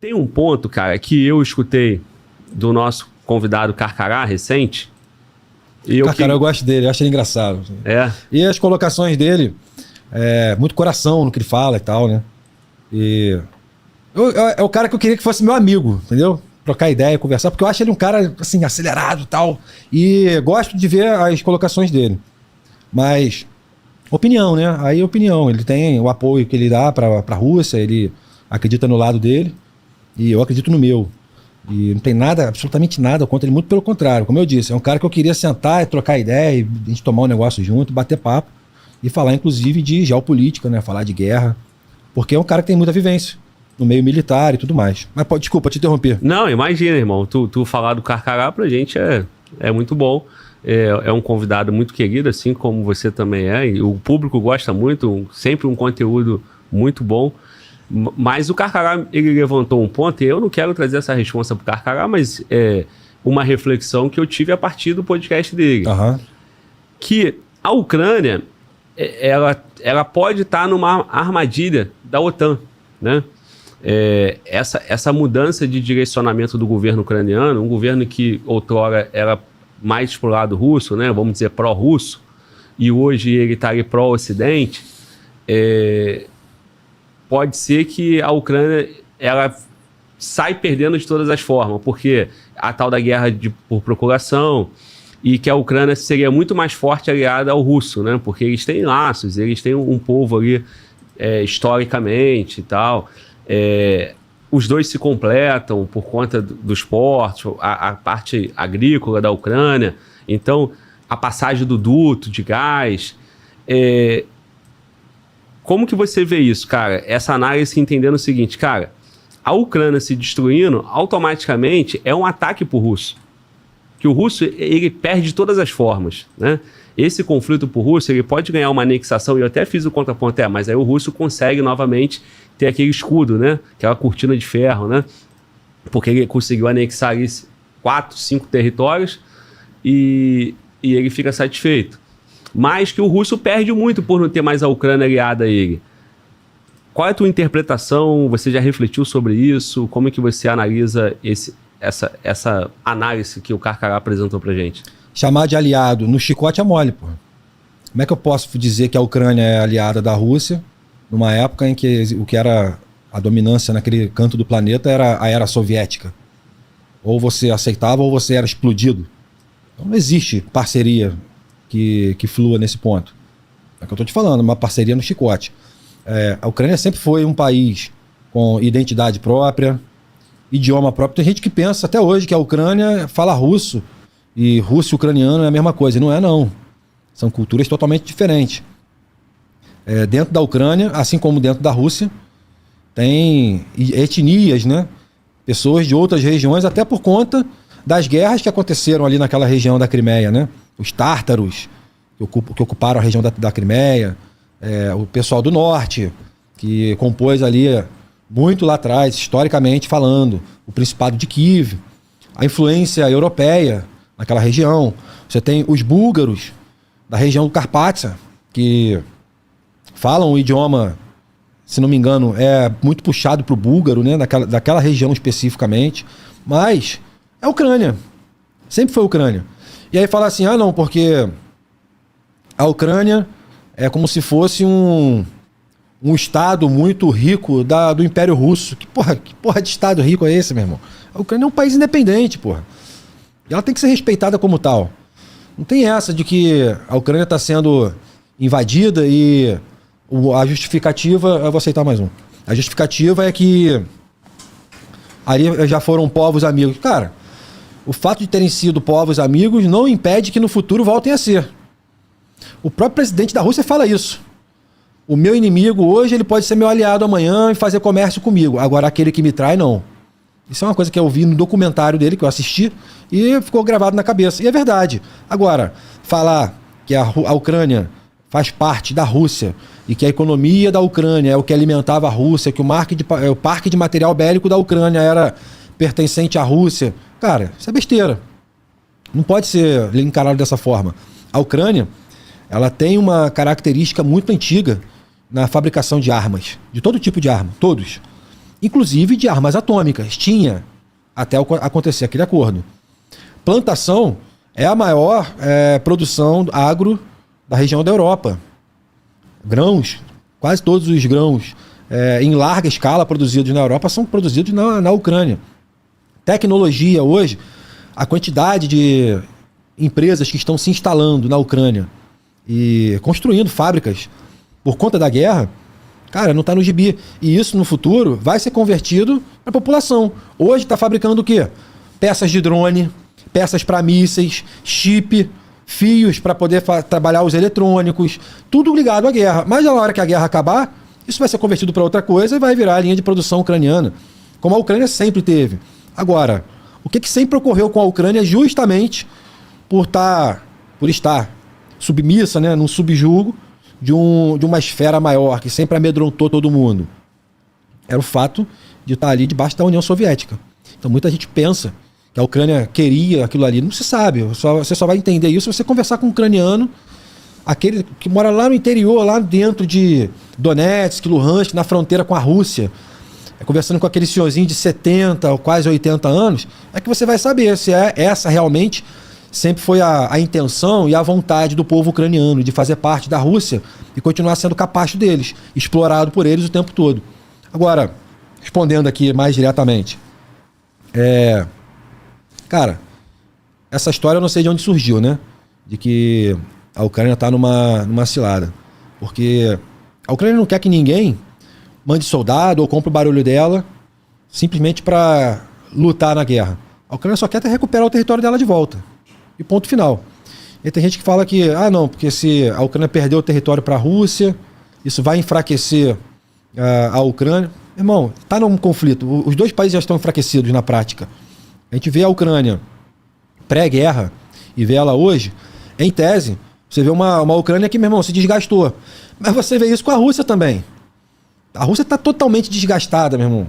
Tem um ponto, cara, que eu escutei do nosso convidado Carcará recente. Carcará, eu gosto dele, eu acho ele engraçado. E as colocações dele, muito coração no que ele fala e tal, né? E é o cara que eu queria que fosse meu amigo, entendeu? Trocar ideia, conversar, porque eu acho ele um cara, assim, acelerado e tal. E gosto de ver as colocações dele. Mas, opinião, né? Aí opinião. Ele tem o apoio que ele dá pra Rússia, ele acredita no lado dele e eu acredito no meu. E não tem nada, absolutamente nada contra ele, muito pelo contrário. Como eu disse, é um cara que eu queria sentar e trocar ideia e a gente tomar um negócio junto, bater papo e falar, inclusive, de geopolítica, né? Falar de guerra. Porque é um cara que tem muita vivência no meio militar e tudo mais. Mas, desculpa te interromper. Não, imagina, irmão. Tu falar do Carcará pra gente é muito bom. É um convidado muito querido, assim como você também é. E o público gosta muito, sempre um conteúdo muito bom. Mas o Carcará, ele levantou um ponto, e eu não quero trazer essa resposta pro Carcará, mas é uma reflexão que eu tive a partir do podcast dele. Uhum. Que a Ucrânia, ela pode estar numa armadilha da OTAN, né? Essa mudança de direcionamento do governo ucraniano, um governo que outrora era mais pro lado russo, né? Vamos dizer pró-russo, e hoje ele está ali pró-ocidente, pode ser que a Ucrânia ela sai perdendo de todas as formas, porque a tal da guerra por procuração, e que a Ucrânia seria muito mais forte aliada ao russo, né? Porque eles têm laços, eles têm um povo ali historicamente e tal. Os dois se completam por conta dos portos, a parte agrícola da Ucrânia, então a passagem do duto de gás. Como que você vê isso, cara? Essa análise entendendo o seguinte, cara, a Ucrânia se destruindo automaticamente é um ataque pro russo. Que o russo, ele perde de todas as formas, né? Esse conflito pro russo, ele pode ganhar uma anexação, e eu até fiz o contraponto, mas aí o russo consegue novamente ter aquele escudo, né? Aquela cortina de ferro, né? Porque ele conseguiu anexar ali 4, 5 territórios e ele fica satisfeito. Mas que o russo perde muito por não ter mais a Ucrânia aliada a ele. Qual é a tua interpretação? Você já refletiu sobre isso? Como é que você analisa essa análise que o Carcará apresentou pra gente? Chamar de aliado no chicote é mole, pô. Como é que eu posso dizer que a Ucrânia é aliada da Rússia numa época em que o que era a dominância naquele canto do planeta era a era soviética? Ou você aceitava ou você era explodido. Então não existe parceria que flua nesse ponto. É o que eu estou te falando, uma parceria no chicote. A Ucrânia sempre foi um país com identidade própria, idioma próprio. Tem gente que pensa até hoje que a Ucrânia fala russo e russo e ucraniano é a mesma coisa. Não é, não. São culturas totalmente diferentes. Dentro da Ucrânia, assim como dentro da Rússia, tem etnias, né? Pessoas de outras regiões, até por conta das guerras que aconteceram ali naquela região da Crimeia, né? Os tártaros, que ocuparam a região da Crimeia, o pessoal do norte, que compôs ali muito lá atrás, historicamente falando, o Principado de Kiev, a influência europeia naquela região. Você tem os búlgaros da região do Carpátia, que falam o idioma, se não me engano, muito puxado para o búlgaro, né? daquela região especificamente, mas é a Ucrânia, sempre foi a Ucrânia. E aí fala assim, não, porque a Ucrânia é como se fosse um estado muito rico do Império Russo. Que porra de estado rico é esse, meu irmão? A Ucrânia é um país independente, porra. E ela tem que ser respeitada como tal. Não tem essa de que a Ucrânia está sendo invadida e a justificativa... Eu vou aceitar mais um. A justificativa é que ali já foram povos amigos. Cara, o fato de terem sido povos amigos não impede que no futuro voltem a ser. O próprio presidente da Rússia fala isso. O meu inimigo hoje, ele pode ser meu aliado amanhã e fazer comércio comigo. Agora, aquele que me trai, não. Isso é uma coisa que eu vi no documentário dele, que eu assisti, e ficou gravado na cabeça. E é verdade. Agora, falar que a Ucrânia faz parte da Rússia e que a economia da Ucrânia é o que alimentava a Rússia, que o parque de material bélico da Ucrânia era pertencente à Rússia... Cara, isso é besteira. Não pode ser encarado dessa forma. A Ucrânia, ela tem uma característica muito antiga na fabricação de armas. De todo tipo de arma, todos. inclusive de armas atômicas. Tinha, até acontecer aquele acordo. Plantação é a maior produção agro da região da Europa. Grãos, quase todos os grãos em larga escala produzidos na Europa são produzidos na Ucrânia. Tecnologia hoje, a quantidade de empresas que estão se instalando na Ucrânia e construindo fábricas por conta da guerra, cara, não está no gibi. E isso no futuro vai ser convertido para a população. Hoje está fabricando o quê? Peças de drone, peças para mísseis, chip, fios para poder trabalhar os eletrônicos, tudo ligado à guerra. Mas na hora que a guerra acabar, isso vai ser convertido para outra coisa e vai virar a linha de produção ucraniana, como a Ucrânia sempre teve. Agora, o que sempre ocorreu com a Ucrânia justamente por estar submissa, né, num subjugo de uma esfera maior que sempre amedrontou todo mundo, era o fato de estar ali debaixo da União Soviética. Então muita gente pensa que a Ucrânia queria aquilo ali. Não se sabe. Você só vai entender isso se você conversar com um ucraniano, aquele que mora lá no interior, lá dentro de Donetsk, Luhansk, na fronteira com a Rússia, conversando com aquele senhorzinho de 70 ou quase 80 anos, é que você vai saber se essa realmente sempre foi a intenção e a vontade do povo ucraniano de fazer parte da Rússia e continuar sendo capacho deles, explorado por eles o tempo todo. Agora, respondendo aqui mais diretamente, cara, essa história eu não sei de onde surgiu, né? De que a Ucrânia está numa cilada. Porque a Ucrânia não quer que ninguém mande soldado ou compre o barulho dela simplesmente para lutar na guerra. A Ucrânia só quer recuperar o território dela de volta. E ponto final. E tem gente que fala que, não, porque se a Ucrânia perder o território para a Rússia, isso vai enfraquecer a Ucrânia. Irmão, está num conflito. Os dois países já estão enfraquecidos na prática. A gente vê a Ucrânia pré-guerra e vê ela hoje, em tese, você vê uma Ucrânia que, meu irmão, se desgastou. Mas você vê isso com a Rússia também. A Rússia está totalmente desgastada, meu irmão.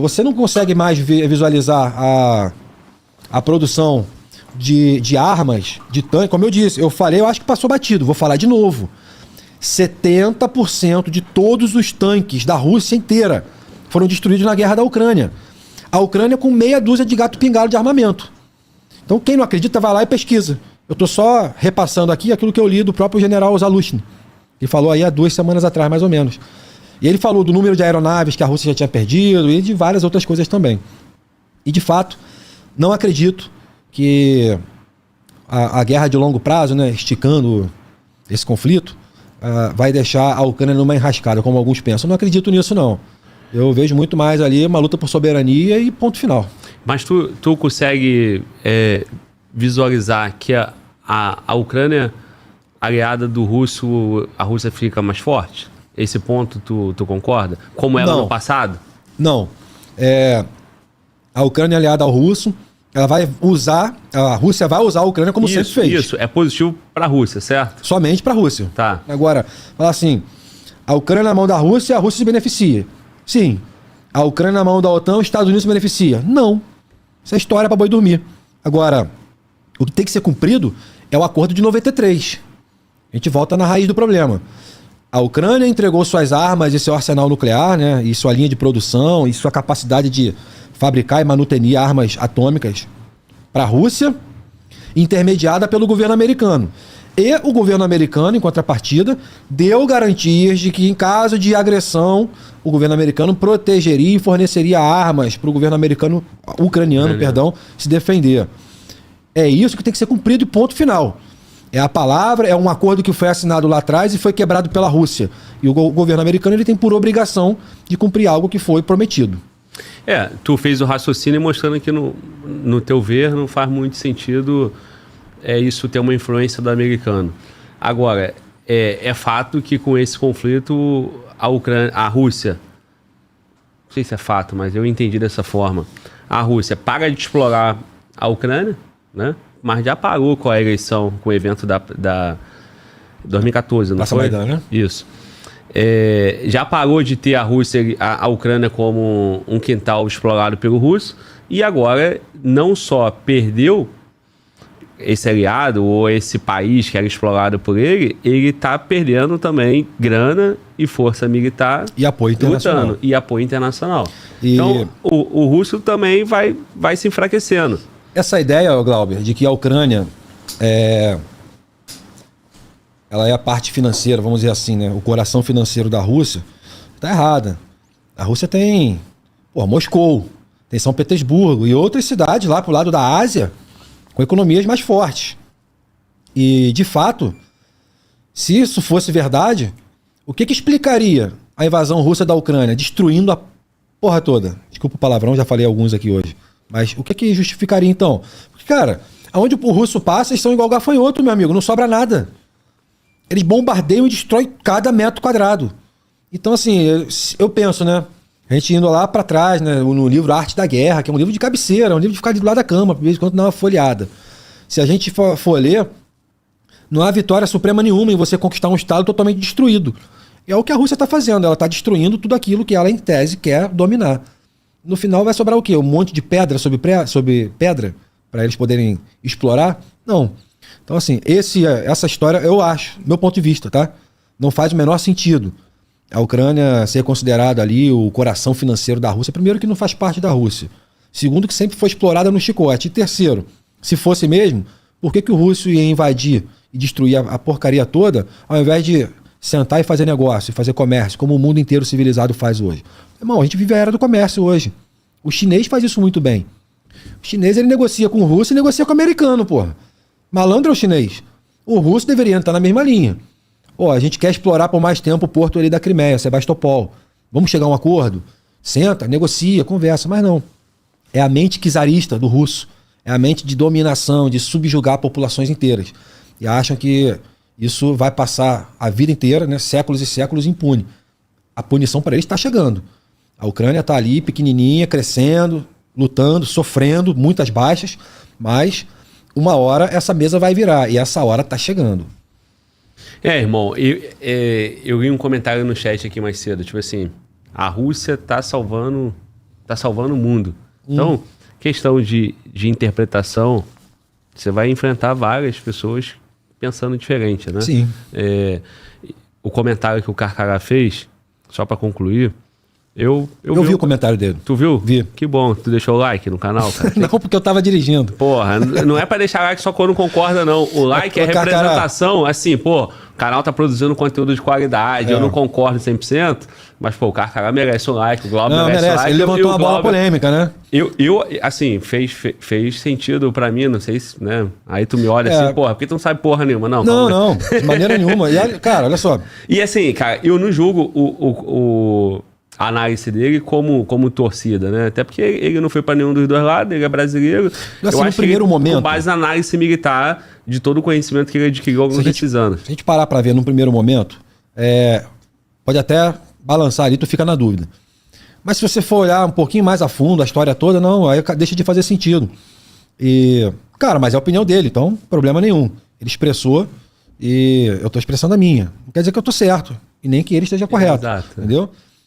Você não consegue mais visualizar a produção de armas, de tanque. Como eu disse, eu acho que passou batido, vou falar de novo. 70% de todos os tanques da Rússia inteira foram destruídos na guerra da Ucrânia. A Ucrânia com meia dúzia de gato pingado de armamento. Então quem não acredita vai lá e pesquisa. Eu estou só repassando aqui aquilo que eu li do próprio general Zaluzhny. Ele falou aí há 2 semanas atrás, mais ou menos. E ele falou do número de aeronaves que a Rússia já tinha perdido e de várias outras coisas também. E de fato, não acredito que a guerra de longo prazo, né, esticando esse conflito, vai deixar a Ucrânia numa enrascada, como alguns pensam. Eu não acredito nisso, não. Eu vejo muito mais ali uma luta por soberania e ponto final. Mas tu consegue visualizar que a Ucrânia, aliada do russo, a Rússia fica mais forte? Esse ponto tu concorda? Como era no passado? Não. A Ucrânia aliada ao russo, a Rússia vai usar a Ucrânia como sempre fez. Isso, é positivo para a Rússia, certo? Somente para a Rússia. Tá. Agora, falar assim, a Ucrânia na mão da Rússia, a Rússia se beneficia. Sim. A Ucrânia na mão da OTAN, os Estados Unidos se beneficia. Não. Isso é história para boi dormir. Agora, o que tem que ser cumprido é o acordo de 93. A gente volta na raiz do problema. A Ucrânia entregou suas armas e seu arsenal nuclear, né, e sua linha de produção e sua capacidade de fabricar e manutenir armas atômicas para a Rússia, intermediada pelo governo americano. E o governo americano, em contrapartida, deu garantias de que, em caso de agressão, o governo americano protegeria e forneceria armas para o governo ucraniano, se defender. É isso que tem que ser cumprido e ponto final. É a palavra, é um acordo que foi assinado lá atrás e foi quebrado pela Rússia. E o governo americano ele tem por obrigação de cumprir algo que foi prometido. Tu fez o raciocínio mostrando que, no teu ver, não faz muito sentido isso ter uma influência do americano. Agora, é fato que com esse conflito, a Rússia, não sei se é fato, mas eu entendi dessa forma, a Rússia para de explorar a Ucrânia, né? Mas já parou com a eleição, com o evento da 2014, não foi? Maidan, né? Isso. Já parou de ter a Rússia, a Ucrânia como um quintal explorado pelo russo, e agora não só perdeu, esse aliado ou esse país que era explorado por ele, ele tá perdendo também grana e força militar E apoio internacional. lutando, e apoio internacional. E- Então, o russo também vai se enfraquecendo. Essa ideia, Glauber, de que a Ucrânia ela é a parte financeira, vamos dizer assim, né? O coração financeiro da Rússia, tá errada. A Rússia tem, Moscou, tem São Petersburgo e outras cidades lá pro lado da Ásia com economias mais fortes. E, de fato, se isso fosse verdade, o que explicaria a invasão russa da Ucrânia, destruindo a porra toda? Desculpa o palavrão, já falei alguns aqui hoje. Mas o que justificaria, então? Porque, cara, aonde o russo passa, eles são igual gafanhoto, meu amigo, não sobra nada. Eles bombardeiam e destroem cada metro quadrado. Então, assim, eu penso, né? A gente indo lá pra trás, né? No livro Arte da Guerra, que é um livro de cabeceira, um livro de ficar do lado da cama, de vez em quando dar uma folheada. Se a gente for ler, não há vitória suprema nenhuma em você conquistar um estado totalmente destruído. É o que a Rússia está fazendo. Ela está destruindo tudo aquilo que ela, em tese, quer dominar. No final vai sobrar o quê? Um monte de pedra sobre pedra para eles poderem explorar? Não. Então, assim, essa história, eu acho, meu ponto de vista, tá? Não faz o menor sentido a Ucrânia ser considerada ali o coração financeiro da Rússia. Primeiro, que não faz parte da Rússia. Segundo, que sempre foi explorada no chicote. E terceiro, se fosse mesmo, por que o russo ia invadir e destruir a porcaria toda, ao invés de sentar e fazer negócio, fazer comércio, como o mundo inteiro civilizado faz hoje? Irmão, a gente vive a era do comércio hoje. O chinês faz isso muito bem. O chinês, ele negocia com o russo e negocia com o americano, porra. Malandro é o chinês. O russo deveria estar na mesma linha. A gente quer explorar por mais tempo o porto ali da Crimeia, Sebastopol. Vamos chegar a um acordo? Senta, negocia, conversa, mas não. É a mente czarista do russo. É a mente de dominação, de subjugar populações inteiras. E acham que isso vai passar a vida inteira, né, séculos e séculos impune. A punição para eles está chegando. A Ucrânia está ali, pequenininha, crescendo, lutando, sofrendo, muitas baixas, mas uma hora essa mesa vai virar e essa hora está chegando. Irmão, eu vi um comentário no chat aqui mais cedo, tipo assim, a Rússia tá salvando o mundo. Então, questão de interpretação, você vai enfrentar várias pessoas pensando diferente, né? Sim. O comentário que o Carcará fez, só para concluir, eu vi o comentário dele. Tu viu? Vi. Que bom, tu deixou o like no canal, cara. Não, porque eu tava dirigindo. Porra, não é pra deixar like só quando concorda, não. O like é representação, assim, o canal tá produzindo conteúdo de qualidade, eu não concordo 100%, mas, o Carcará merece um like, o Glauber merece um like. Ele levantou uma bola polêmica, né? Assim, fez sentido pra mim, não sei se, né? Aí tu me olha assim, por que tu não sabe porra nenhuma? Não, de maneira nenhuma. E, cara, olha só. E assim, cara, eu não julgo a análise dele como torcida, né? Até porque ele não foi para nenhum dos dois lados, ele é brasileiro. Assim, eu no acho primeiro que momento, com base na análise militar de todo o conhecimento que ele adquiriu ao longo desses anos. Se a gente parar para ver num primeiro momento, pode até balançar ali, tu fica na dúvida. Mas se você for olhar um pouquinho mais a fundo a história toda, não, aí deixa de fazer sentido. E, cara, mas é a opinião dele, então problema nenhum. Ele expressou e eu tô expressando a minha. Não quer dizer que eu tô certo e nem que ele esteja correto, Exato. entendeu?